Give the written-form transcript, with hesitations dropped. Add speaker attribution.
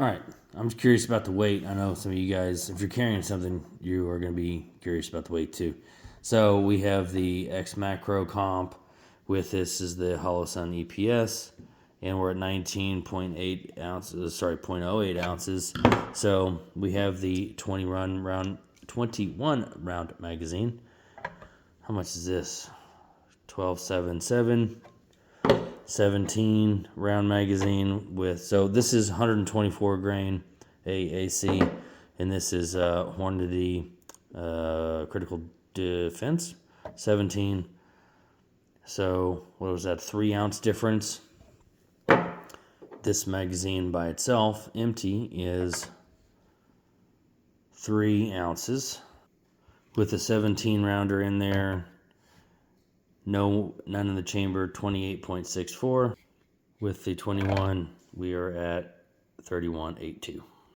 Speaker 1: All right, I'm just curious about the weight. I know some of you guys, if you're carrying something, you are going to be curious about the weight too. So we have the XMacro comp with this is the Holosun EPS, and we're at 19.8 ounces, sorry, 0.08 ounces. So we have the 21 round magazine. How much is this? 12.77. 17 round magazine with, so this is 124 grain AAC, and this is Hornady critical defense 17. So what was that, 3-ounce difference? This magazine by itself empty is 3 ounces with a 17 rounder in there. None in the chamber, 28.64. With the 21, we are at 31.82.